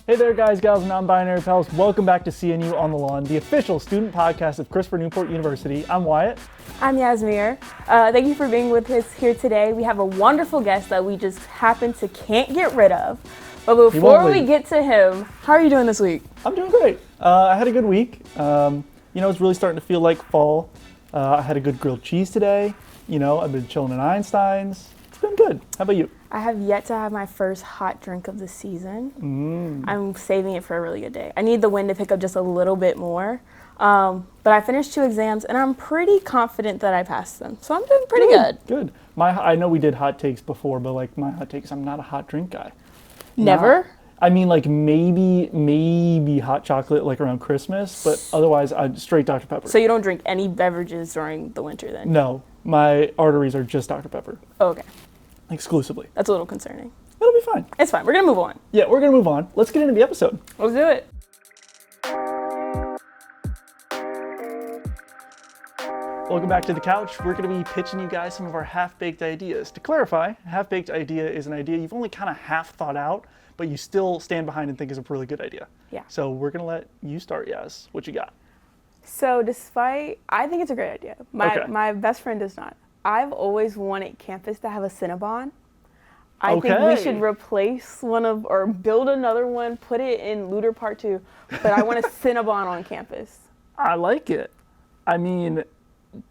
Hey there guys, gals, and non-binary pals. Welcome back to CNU On The Lawn, the official student podcast of Christopher Newport University. I'm Wyatt. I'm Yasmiere. Thank you for being with us here today. We have a wonderful guest that we just can't get rid of. But before we get to him, how are you doing this week? I'm doing great. I had a good week. It's really starting to feel like fall. I had a good grilled cheese today. I've been chilling in Einstein's. It's been good. How about you? I have yet to have my first hot drink of the season. I'm saving it for a really good day. I need the wind to pick up just a little bit more. But I finished 2 exams, and I'm pretty confident that I passed them. So I'm doing pretty good. Good. I know we did hot takes before, but my hot takes, I'm not a hot drink guy. Never? Maybe hot chocolate around Christmas, but otherwise I'm straight Dr. Pepper. So you don't drink any beverages during the winter then? No, my arteries are just Dr. Pepper. Oh, okay. Exclusively. That's a little concerning. It'll be fine. It's fine. We're going to move on. Yeah, we're going to move on. Let's get into the episode. Let's do it. Welcome back to the couch. We're going to be pitching you guys some of our half-baked ideas. To clarify, a half-baked idea is an idea you've only kind of half thought out, but you still stand behind and think is a really good idea. Yeah. So we're going to let you start, Yas. What you got? So I think it's a great idea. My best friend does not. I've always wanted campus to have a Cinnabon. I think we should replace or build another one, put it in Luther Part 2, but I want a Cinnabon on campus. I like it. I mean,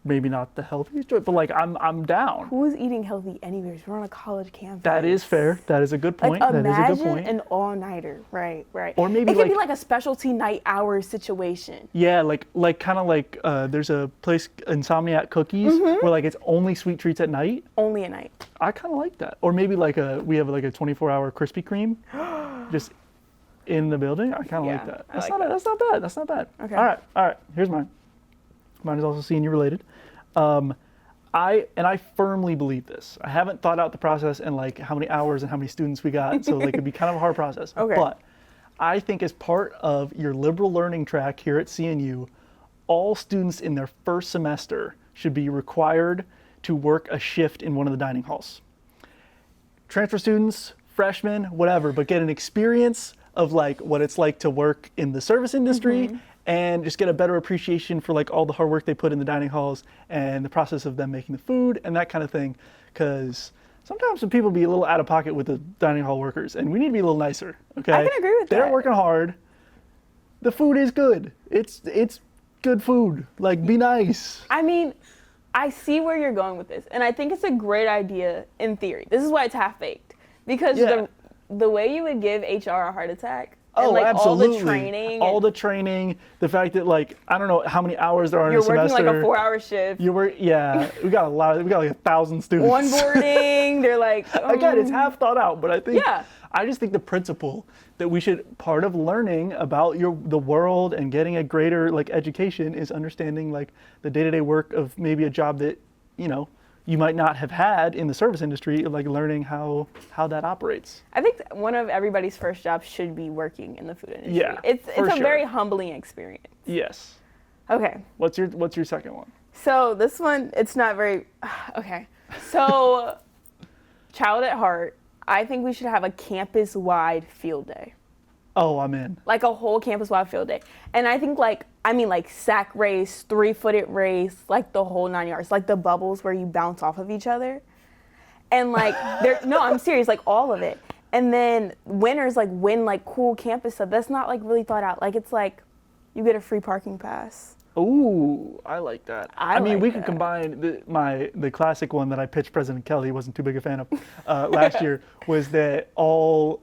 maybe not the healthiest choice, but I'm down. Who's eating healthy anyways? We're on a college campus. That is fair. That is a good point. Imagine an all-nighter. Right. Or maybe it could be like a specialty night hours situation. Yeah, there's a place, Insomniac Cookies, where it's only sweet treats at night. Only at night. I kind of like that. Or maybe we have a 24-hour Krispy Kreme just in the building. I kind of like that. That's not bad. Okay. All right. Here's mine. Mine is also CNU related. I firmly believe this. I haven't thought out the process and how many hours and how many students we got, so it'd be kind of a hard process. Okay. But I think as part of your liberal learning track here at CNU, all students in their first semester should be required to work a shift in one of the dining halls. Transfer students, freshmen, whatever, but get an experience of what it's like to work in the service industry. And just get a better appreciation for all the hard work they put in the dining halls and the process of them making the food and that kind of thing. Because sometimes when people be a little out of pocket with the dining hall workers, and we need to be a little nicer, okay? I can agree with that. They're working hard. The food is good. It's good food. Be nice. I mean, I see where you're going with this, and I think it's a great idea in theory. This is why it's half-baked. Because the way you would give HR a heart attack, and absolutely. All the training, the fact that I don't know how many hours there are in a semester. You're working a 4-hour shift. We got 1,000 students. Onboarding, they're Again, it's half thought out, but I just think the principle that we should, part of learning about the world and getting a greater education is understanding the day-to-day work of maybe a job that, you might not have had in the service industry, learning how that operates. I think one of everybody's first jobs should be working in the food industry. Yeah, it's a very humbling experience. Yes. Okay. What's your second one? So this one, it's not very, okay. So, child at heart, I think we should have a campus-wide field day. Oh, I'm in. A whole campus-wide field day. And I think sack race, 3-footed race, the whole 9 yards, the bubbles where you bounce off of each other. And no, I'm serious, all of it. And then winners win cool campus stuff. That's not really thought out. It's you get a free parking pass. Ooh, I like that. I mean, we could combine the classic one that I pitched President Kelly, wasn't too big a fan of last year, was that all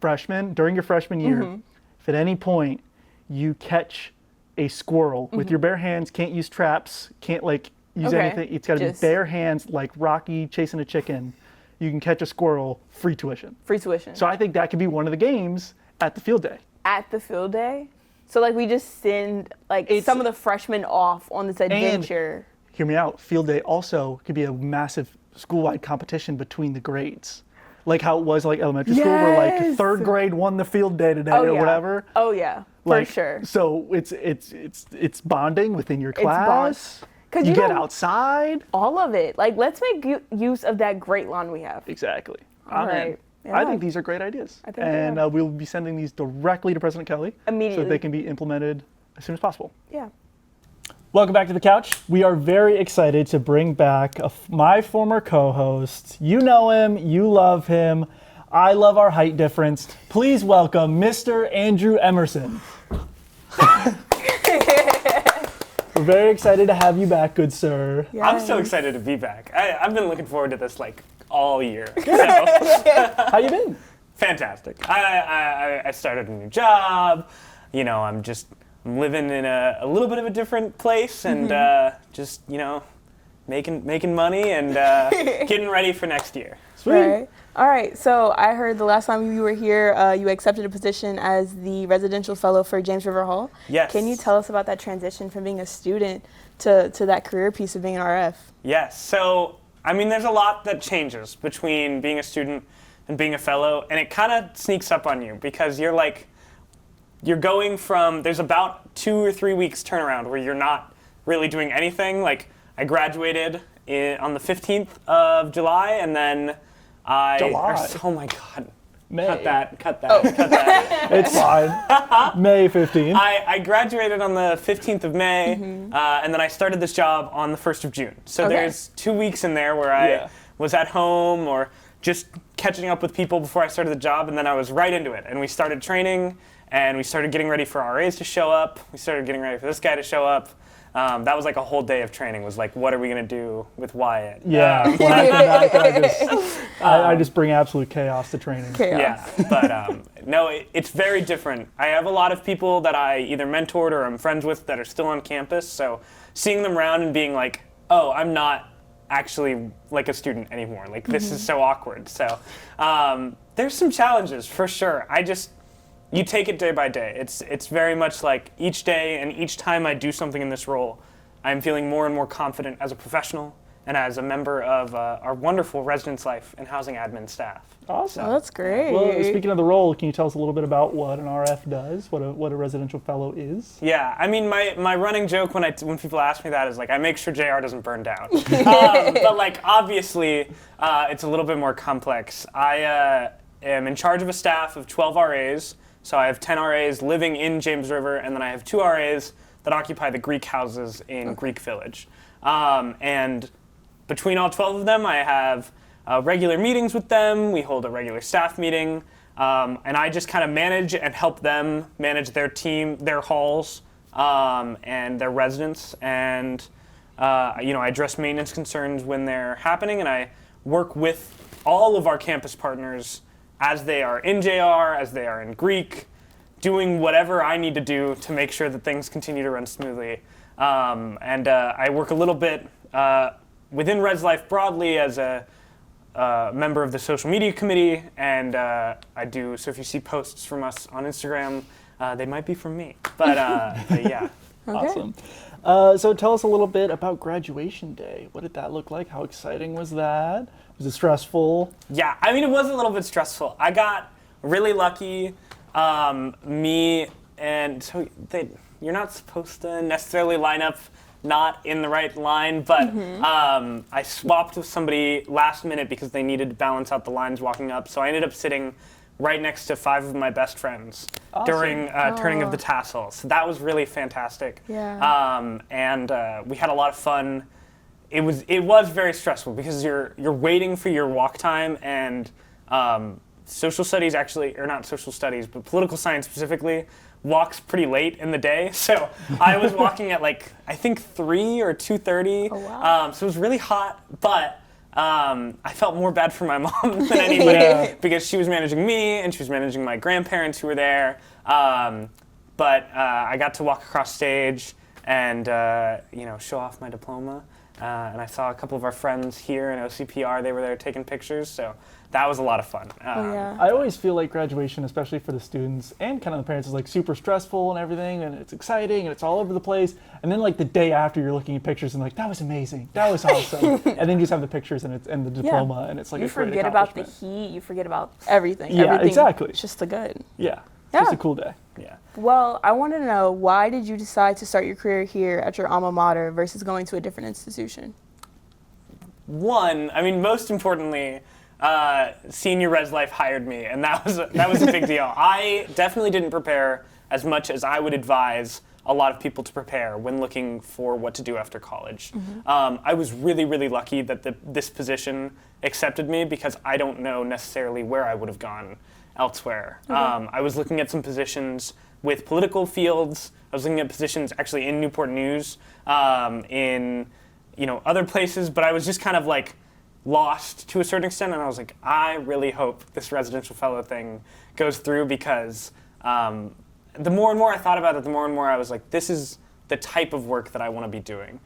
freshmen, during your freshman year, if at any point you catch a squirrel with your bare hands, can't use traps, can't use anything, it's got to be bare hands like Rocky chasing a chicken, you can catch a squirrel, free tuition. Free tuition. So I think that could be one of the games at the field day. At the field day? So we just send some of the freshmen off on this adventure. And, hear me out, field day also could be a massive school-wide competition between the grades. How it was elementary school where third grade won the field day today or whatever. Oh yeah, for sure. So it's bonding within your class. Because you get outside. All of it. Let's make use of that great lawn we have. Exactly. All right. Yeah. I think these are great ideas. I think they are. We'll be sending these directly to President Kelly Immediately. so that they can be implemented as soon as possible. Yeah. Welcome back to the couch. We are very excited to bring back my former co-host. You know him, you love him. I love our height difference. Please welcome Mr. Andrew Emerson. We're very excited to have you back, good sir. Yes. I'm so excited to be back. I've been looking forward to this like all year. So, How you been? fantastic. I started a new job. You know, I'm living in a little bit of a different place and just, you know, making money and getting ready for next year. Sweet. Right. All right. So I heard the last time you were here, you accepted a position as the residential fellow for James River Hall. Yes. Can you tell us about that transition from being a student to that career piece of being an RF? Yes. So, I mean, there's a lot that changes between being a student and being a fellow, and it kind of sneaks up on you because you're going from, there's about 2 or 3 weeks turnaround where you're not really doing anything. Like, I graduated on the 15th of July, and then July? Oh my God. May. Cut that. Cut that. It's fine. May 15th. I graduated on the 15th of May, and then I started this job on the 1st of June. So Okay. there's 2 weeks in there where I was at home or just catching up with people before I started the job, and then I was right into it. And we started training, and we started getting ready for RAs to show up. We started getting ready for this guy to show up. That was like a whole day of training. Was like, what are we gonna do with Wyatt? Yeah, when I come back, I just bring absolute chaos to training. Chaos. Yeah, but no, it's very different. I have a lot of people that I either mentored or I'm friends with that are still on campus, so seeing them around and being like, oh, I'm not actually like a student anymore. Like, this is so awkward. So there's some challenges for sure. You take it day by day. It's very much like each day and each time I do something in this role, I'm feeling more and more confident as a professional and as a member of our wonderful residence life and housing admin staff. Awesome. Oh, that's great. Well, speaking of the role, can you tell us a little bit about what an RF does, what a residential fellow is? Yeah, I mean, my running joke when people ask me that is like, I make sure JR doesn't burn down. But like, obviously, it's a little bit more complex. I am in charge of a staff of 12 RAs. So I have 10 RAs living in James River, and then I have 2 RAs that occupy the Greek houses in Greek Village. And between all 12 of them, I have regular meetings with them. We hold a regular staff meeting, and I just kind of manage and help them manage their team, their halls, and their residents. And you know, I address maintenance concerns when they're happening, and I work with all of our campus partners as they are in JR, as they are in Greek, doing whatever I need to do to make sure that things continue to run smoothly. And I work a little bit within Res Life broadly as a member of the social media committee, and so if you see posts from us on Instagram, they might be from me. But yeah. Okay. Awesome. So tell us a little bit about graduation day. What did that look like? How exciting was that? Was it stressful? Yeah, I mean, it was a little bit stressful. I got really lucky. You're not supposed to necessarily line up not in the right line, but I swapped with somebody last minute because they needed to balance out the lines walking up. So I ended up sitting right next to 5 of my best friends during turning of the tassel. So that was really fantastic. Yeah. And we had a lot of fun. It was very stressful because you're waiting for your walk time, and social studies actually, or not social studies, but political science specifically, walks pretty late in the day. So I was walking at like, I think 3 or 2:30. Oh, wow. So it was really hot, but I felt more bad for my mom than anybody because she was managing me and she was managing my grandparents who were there. But I got to walk across stage and show off my diploma. And I saw a couple of our friends here in OCPR. They were there taking pictures, so that was a lot of fun. Yeah. I always feel like graduation, especially for the students and kind of the parents, is like super stressful and everything, and it's exciting and it's all over the place. And then like the day after, you're looking at pictures and like, that was amazing, that was awesome. And then you just have the pictures and the diploma, and it's like you a great forget about the accomplishment. heat, you forget about everything. Yeah, Everything, exactly. It's just the good. Yeah, Yeah. just a cool day. Yeah. Well, I want to know, why did you decide to start your career here at your alma mater versus going to a different institution? One, I mean, most importantly, Senior Res Life hired me, and that was a big deal. I definitely didn't prepare as much as I would advise a lot of people to prepare when looking for what to do after college. I was really, really lucky that this position accepted me because I don't know necessarily where I would have gone elsewhere. I was looking at some positions with political fields. I was looking at positions actually in Newport News, in other places, but I was just kind of like lost to a certain extent, and I was like, I really hope this residential fellow thing goes through because the more and more I thought about it, the more and more I was like, this is the type of work that I want to be doing.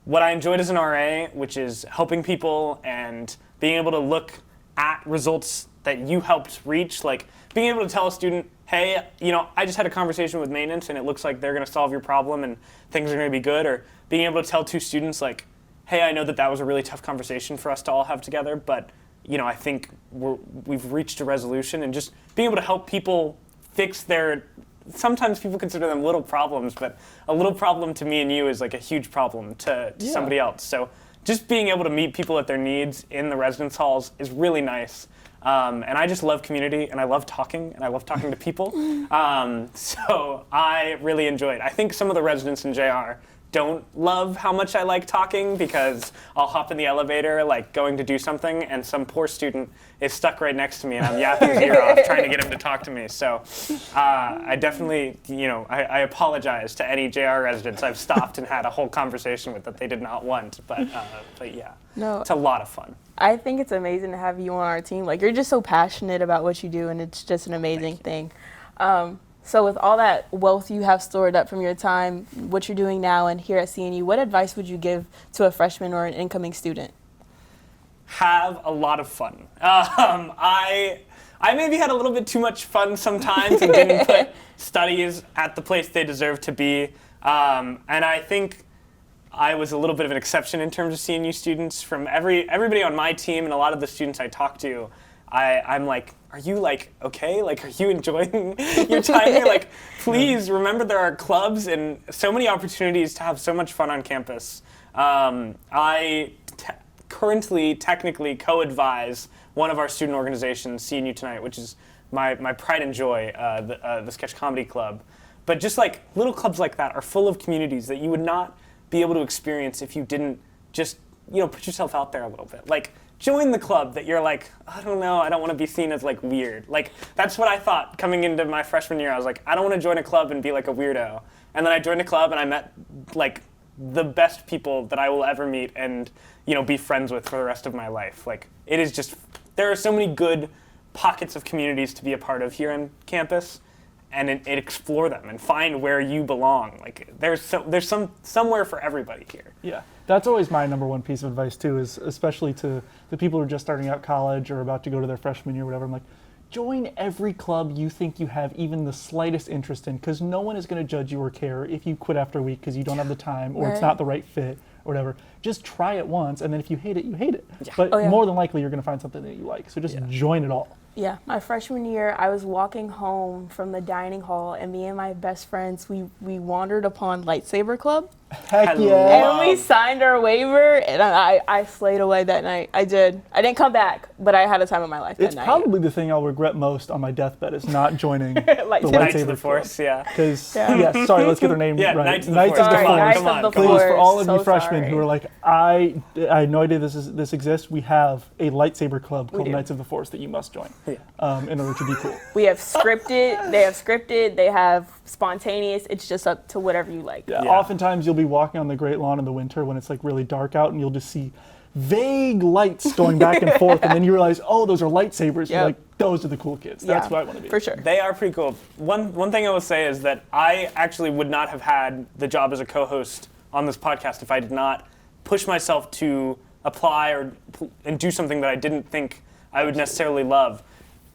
What I enjoyed as an RA, which is helping people and being able to look at results that you helped reach, like being able to tell a student, hey, I just had a conversation with maintenance and it looks like they're going to solve your problem and things are going to be good, or being able to tell two students like, hey, I know that was a really tough conversation for us to all have together, but I think we've reached a resolution, and just being able to help people fix their, sometimes people consider them little problems, but a little problem to me and you is like a huge problem to somebody else. So just being able to meet people at their needs in the residence halls is really nice. And I just love community, and I love talking, and I love talking to people. So I really enjoyed. I think some of the residents in JR don't love how much I like talking, because I'll hop in the elevator like going to do something and some poor student is stuck right next to me and I'm yapping his ear off trying to get him to talk to me. So I definitely, I apologize to any JR residents I've stopped and had a whole conversation with that they did not want, but yeah, No, it's a lot of fun. I think it's amazing to have you on our team. Like, you're just so passionate about what you do, and it's just an amazing thing. So with all that wealth you have stored up from your time, what you're doing now and here at CNU, what advice would you give to a freshman or an incoming student? Have a lot of fun. I maybe had a little bit too much fun sometimes and didn't put studies at the place they deserve to be. And I think I was a little bit of an exception in terms of CNU students. From everybody on my team and a lot of the students I talk to, I'm like, are you like okay? Like, are you enjoying your time here? Like, please remember there are clubs and so many opportunities to have so much fun on campus. I currently technically co-advise one of our student organizations, CNU Tonight, which is my pride and joy, the Sketch Comedy Club. But just like little clubs like that are full of communities that you would not be able to experience if you didn't just put yourself out there a little bit. Like, join the club that you're like, I don't know, I don't want to be seen as like weird. Like, that's what I thought coming into my freshman year. I was like, I don't want to join a club and be like a weirdo. And then I joined a club and I met like the best people that I will ever meet and be friends with for the rest of my life. Like, it is just, there are so many good pockets of communities to be a part of here on campus, and explore them and find where you belong. Like, there's somewhere for everybody here. Yeah, that's always my number one piece of advice too, is especially to the people who are just starting out college or about to go to their freshman year or whatever. I'm like, join every club you think you have even the slightest interest in, because no one is going to judge you or care if you quit after a week because you don't have the time or it's not the right fit or whatever. Just try it once, and then if you hate it, you hate it. Yeah. But more than likely, you're going to find something that you like. So just join it all. Yeah, my freshman year, I was walking home from the dining hall, and me and my best friends, we wandered upon Lightsaber Club. Heck yeah. And we signed our waiver, and I slayed away that night. I did. I didn't come back, but I had a time of my life that It's night. probably the thing I'll regret most on my deathbed is not joining the Knights Knights of the Lightsaber Force, Club. yeah. Because, sorry, let's get their name right. Knights of the Knights Force. of the Sorry, Force. Knights Come of on, the come on. Force. Please, for all of So you freshmen sorry. who are like, I had no idea this exists, we have a lightsaber club called do. Knights of the Force that you must join in order to be cool. We have scripted, they have spontaneous. It's just up to whatever you like. Yeah. Oftentimes you'll be walking on the Great Lawn in the winter when it's like really dark out, and you'll just see vague lights going back and forth, and then you realize, oh, those are lightsabers. You're like, those are the cool kids. That's what I want to be. For sure. They are pretty cool. One thing I will say is that I actually would not have had the job as a co-host on this podcast if I did not push myself to apply and do something that I didn't think I would necessarily love.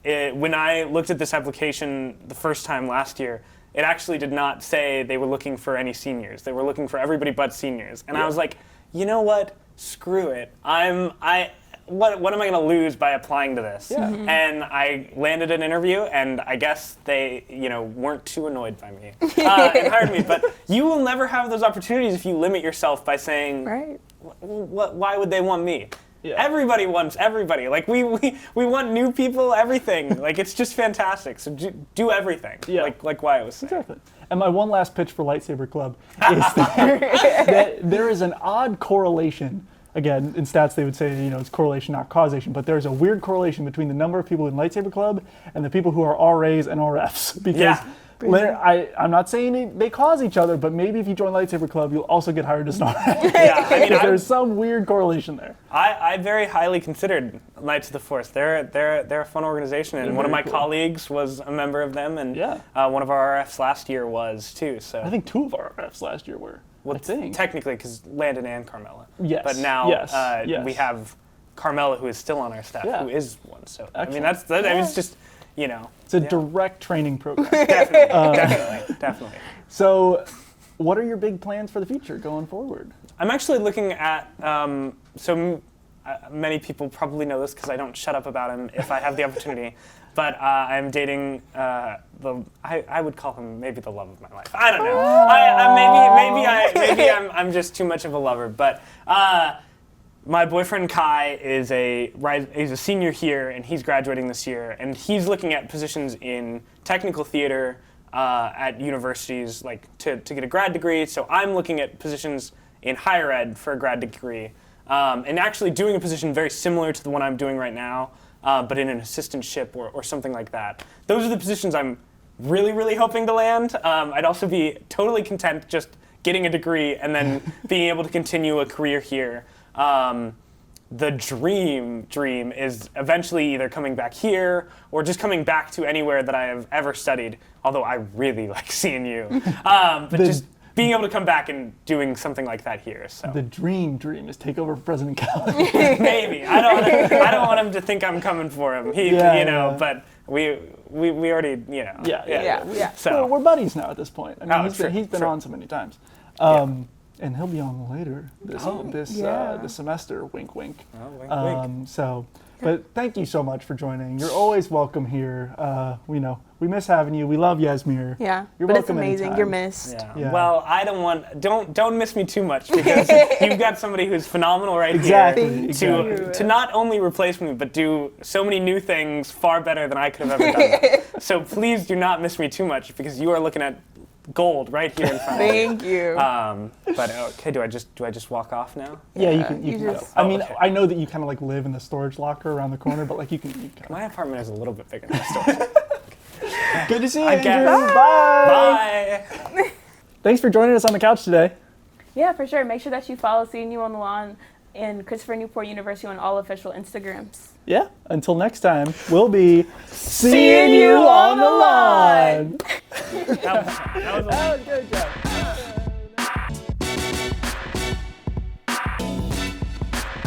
When I looked at this application the first time last year, it actually did not say they were looking for any seniors. They were looking for everybody but seniors. And I was like, you know what? Screw it. What am I going to lose by applying to this? Yeah. And I landed an interview, and I guess they, weren't too annoyed by me and hired me. But you will never have those opportunities if you limit yourself by saying, Right. why would they want me? Yeah. Everybody wants everybody. Like we want new people, everything. Like it's just fantastic. So do everything. Yeah. Like Wyatt was saying. Exactly. And my one last pitch for Lightsaber Club is that there is an odd correlation. Again, in stats they would say, it's correlation, not causation, but there's a weird correlation between the number of people in Lightsaber Club and the people who are RAs and RFs. Because I'm not saying they cause each other, but maybe if you join Lightsaber Club, you'll also get hired as an RF. Yeah, I mean, there's some weird correlation there. I very highly considered Knights of the Force. They're a fun organization, and one of my colleagues was a member of them, and one of our RFs last year was too. So I think 2 of our RFs last year were. Well, technically, because Landon and Carmela. Yes. But now yes. we have Carmela, who is still on our staff, who is one. So Excellent. I mean, it's just, It's a direct training program. Definitely. So, what are your big plans for the future going forward? I'm actually looking at many people probably know this because I don't shut up about him if I have the opportunity. But I'm dating I would call him maybe the love of my life. I don't know. Maybe I'm just too much of a lover. But my boyfriend Kai he's a senior here and he's graduating this year and he's looking at positions in technical theater at universities like to get a grad degree. So I'm looking at positions in higher ed for a grad degree and actually doing a position very similar to the one I'm doing right now. But in an assistantship or something like that. Those are the positions I'm really, really hoping to land. I'd also be totally content just getting a degree and then being able to continue a career here. The dream is eventually either coming back here or just coming back to anywhere that I have ever studied, although I really like CNU. But just being able to come back and doing something like that here. So the dream is take over for President Callan. Maybe I don't want him to think I'm coming for him. But we already Yeah. So well, we're buddies now at this point. I mean, he's been true. on so many times, and he'll be on later this semester. Wink, wink. Oh, wink. So, but thank you so much for joining. You're always welcome here. We miss having you. We love Yasmiere. Yeah, You're but welcome it's amazing. anytime. You're missed. Yeah. Well, don't miss me too much because you've got somebody who's phenomenal right Exactly. here to not only replace me but do so many new things far better than I could have ever done. So please do not miss me too much because you are looking at gold right here in front of you. Thank you. But okay, do I just walk off now? Yeah, you can go. just- I mean, okay. I know that you kind of like live in the storage locker around the corner, but like you can. My apartment is a little bit bigger than the store. Good to see you, I Andrew. guess. Bye. Bye. Thanks for joining us on the couch today. Yeah, for sure. Make sure that you follow CNU On The Lawn and Christopher Newport University on all official Instagrams. Yeah. Until next time, we'll be seeing you on the lawn. That was a Good job.